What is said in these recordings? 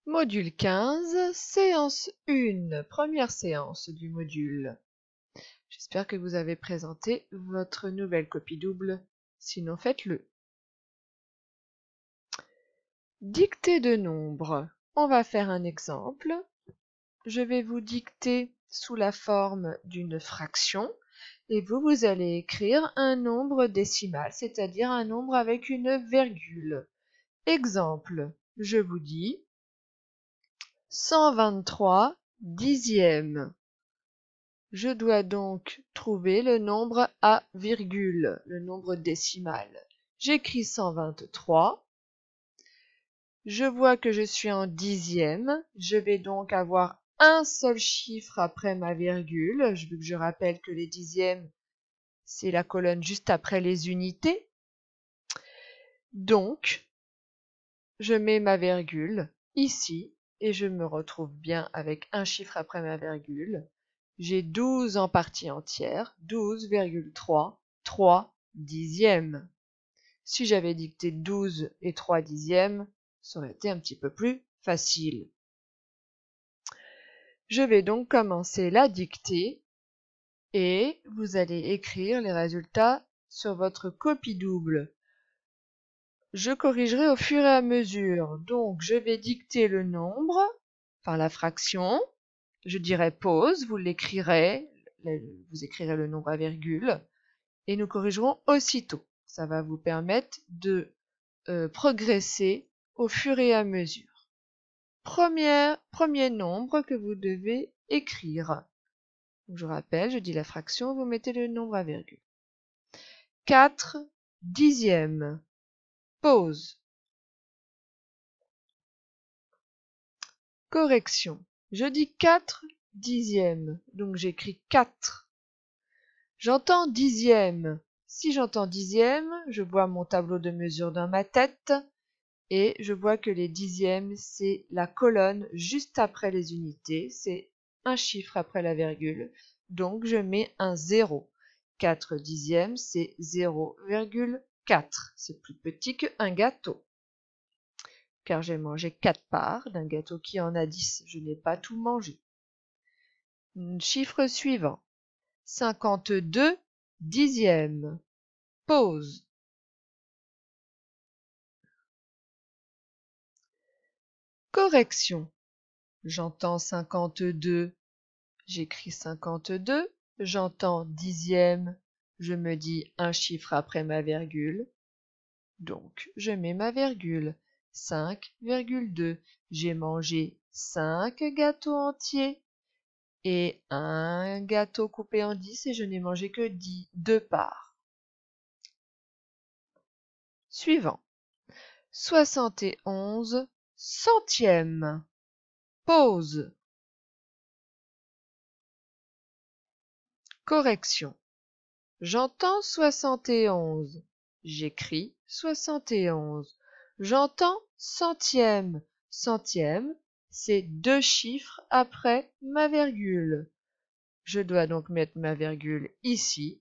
Module 15, séance 1, première séance du module. J'espère que vous avez présenté votre nouvelle copie double, sinon faites-le. Dictée de nombres. On va faire un exemple. Je vais vous dicter sous la forme d'une fraction et vous allez écrire un nombre décimal, c'est-à-dire un nombre avec une virgule. Exemple, je vous dis 123 dixièmes. Je dois donc trouver le nombre à virgule, le nombre décimal. J'écris 123. Je vois que je suis en dixième. Je vais donc avoir un seul chiffre après ma virgule. Je rappelle que les dixièmes, c'est la colonne juste après les unités. Donc, je mets ma virgule ici et je me retrouve bien avec un chiffre après ma virgule. J'ai 12 en partie entière, 12,3, 3 dixièmes. Si j'avais dicté 12 et 3 dixièmes, ça aurait été un petit peu plus facile. Je vais donc commencer la dictée et vous allez écrire les résultats sur votre copie double. Je corrigerai au fur et à mesure. Donc, je vais dicter le nombre, enfin la fraction. Je dirai pause, vous l'écrirez, vous écrirez le nombre à virgule, et nous corrigerons aussitôt. Ça va vous permettre de progresser au fur et à mesure. Premier nombre que vous devez écrire. Donc, je rappelle, je dis la fraction, vous mettez le nombre à virgule. 4 dixièmes. Pause. Correction. Je dis 4 dixièmes, donc j'écris 4. J'entends dixième. Si j'entends dixième, je vois mon tableau de mesure dans ma tête et je vois que les dixièmes, c'est la colonne juste après les unités, c'est un chiffre après la virgule, donc je mets un 0. 4 dixièmes, c'est 0,4. C'est plus petit qu'un gâteau. Car j'ai mangé 4 parts d'un gâteau qui en a 10. Je n'ai pas tout mangé. Chiffre suivant. 52 dixièmes. Pause. Correction. J'entends 52. J'écris 52. J'entends dixième. Je me dis un chiffre après ma virgule. Donc, je mets ma virgule. 5,2. J'ai mangé 5 gâteaux entiers et un gâteau coupé en 10 et je n'ai mangé que 2 parts. Suivant. 71 centièmes. Pause. Correction. J'entends 71. J'écris 71. J'entends centième. Centième, c'est 2 chiffres après ma virgule. Je dois donc mettre ma virgule ici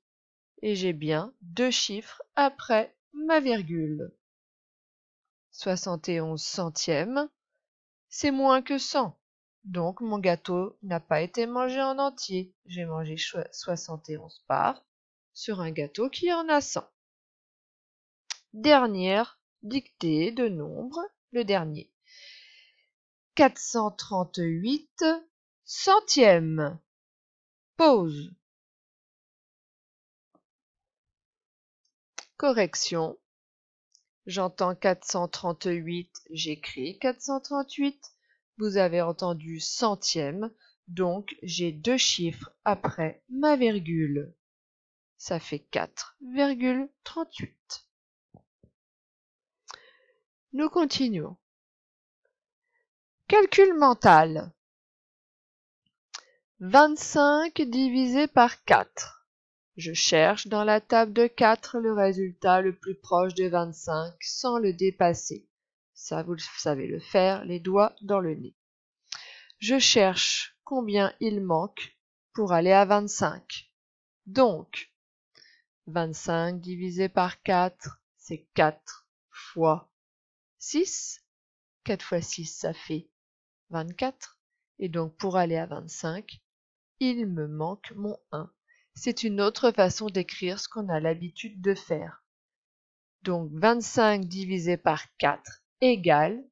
et j'ai bien 2 chiffres après ma virgule. 71 centièmes, c'est moins que 100. Donc mon gâteau n'a pas été mangé en entier. J'ai mangé 71 parts sur un gâteau qui en a 100. Dernière dictée de nombre, le dernier. 438 centièmes. Pause. Correction. J'entends 438, j'écris 438. Vous avez entendu centième, donc j'ai 2 chiffres après ma virgule. Ça fait 4,38. Nous continuons. Calcul mental. 25 divisé par 4. Je cherche dans la table de 4 le résultat le plus proche de 25 sans le dépasser. Ça, vous savez le faire, les doigts dans le nez. Je cherche combien il manque pour aller à 25. Donc, 25 divisé par 4, c'est 4 fois 6. 4 fois 6, ça fait 24. Et donc pour aller à 25, il me manque mon 1. C'est une autre façon d'écrire ce qu'on a l'habitude de faire. Donc 25 divisé par 4 égale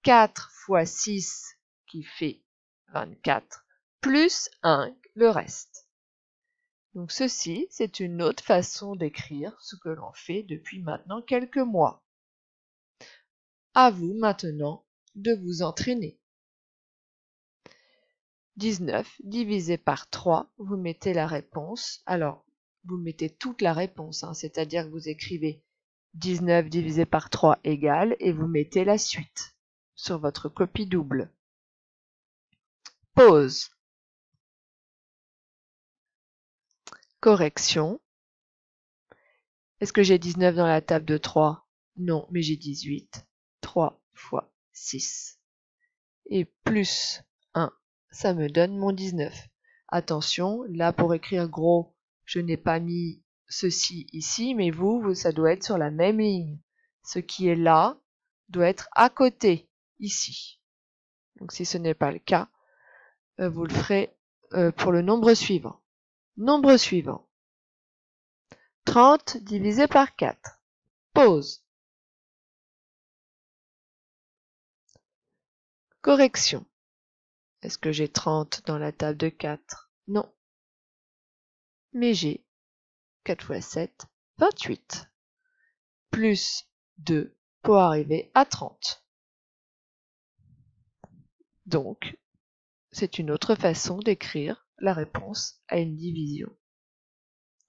4 fois 6 qui fait 24 plus 1, le reste. Donc ceci, c'est une autre façon d'écrire ce que l'on fait depuis maintenant quelques mois. À vous maintenant de vous entraîner. 19 divisé par 3, vous mettez la réponse. Alors, vous mettez toute la réponse, c'est-à-dire que vous écrivez 19 divisé par 3 égale et vous mettez la suite sur votre copie double. Pause. Correction. Est-ce que j'ai 19 dans la table de 3? Non, mais j'ai 18. 3 fois 6. Et plus 1, ça me donne mon 19. Attention, là pour écrire gros, je n'ai pas mis ceci ici, mais vous, ça doit être sur la même ligne. Ce qui est là doit être à côté, ici. Donc si ce n'est pas le cas, vous le ferez pour le nombre suivant. Nombre suivant. 30 divisé par 4. Pause. Correction. Est-ce que j'ai 30 dans la table de 4? Non. Mais j'ai 4 fois 7, 28. Plus 2 pour arriver à 30. Donc, c'est une autre façon d'écrire la réponse à une division.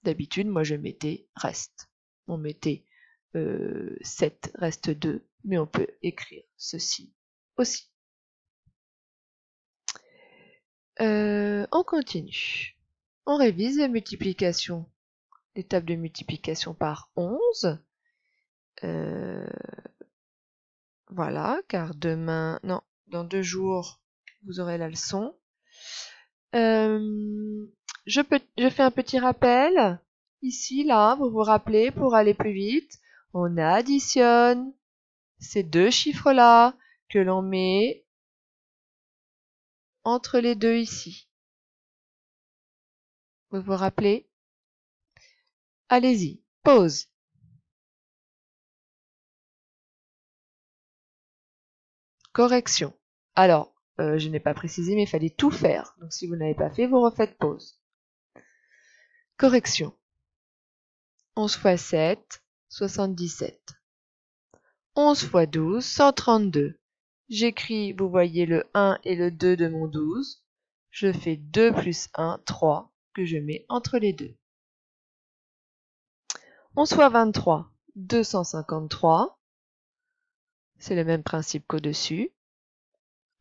D'habitude, moi je mettais reste. On mettait 7 reste 2, mais on peut écrire ceci aussi. On continue. On révise la multiplication. L'étape de multiplication par 11. Voilà, car demain, non, dans 2 jours, vous aurez la leçon. Je fais un petit rappel. Ici, là, vous vous rappelez, pour aller plus vite, on additionne ces deux chiffres-là que l'on met entre les deux ici. Vous vous rappelez? Allez-y, pause. Correction. Alors, je n'ai pas précisé, mais il fallait tout faire. Donc si vous n'avez pas fait, vous refaites pause. Correction. 11 fois 7, 77. 11 fois 12, 132. J'écris, vous voyez le 1 et le 2 de mon 12. Je fais 2 plus 1, 3, que je mets entre les deux. 11 fois 23, 253. C'est le même principe qu'au-dessus.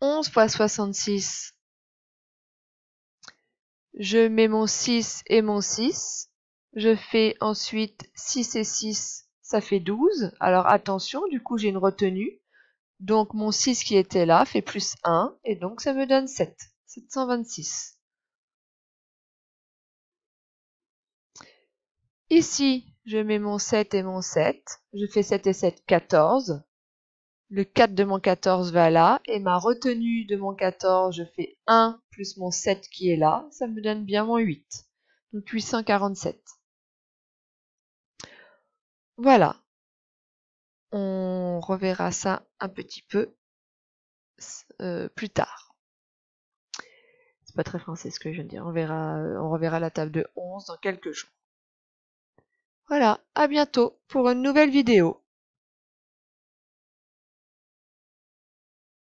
11 fois 66. Je mets mon 6 et mon 6. Je fais ensuite 6 et 6, ça fait 12. Alors attention, du coup j'ai une retenue. Donc mon 6 qui était là fait plus 1, et donc ça me donne 7. 726. Ici, je mets mon 7 et mon 7. Je fais 7 et 7, 14. Le 4 de mon 14 va là, et ma retenue de mon 14, je fais 1 plus mon 7 qui est là. Ça me donne bien mon 8. Donc 847. Voilà. On reverra ça un petit peu plus tard. C'est pas très français ce que je viens de dire. On reverra la table de 11 dans quelques jours. Voilà, à bientôt pour une nouvelle vidéo.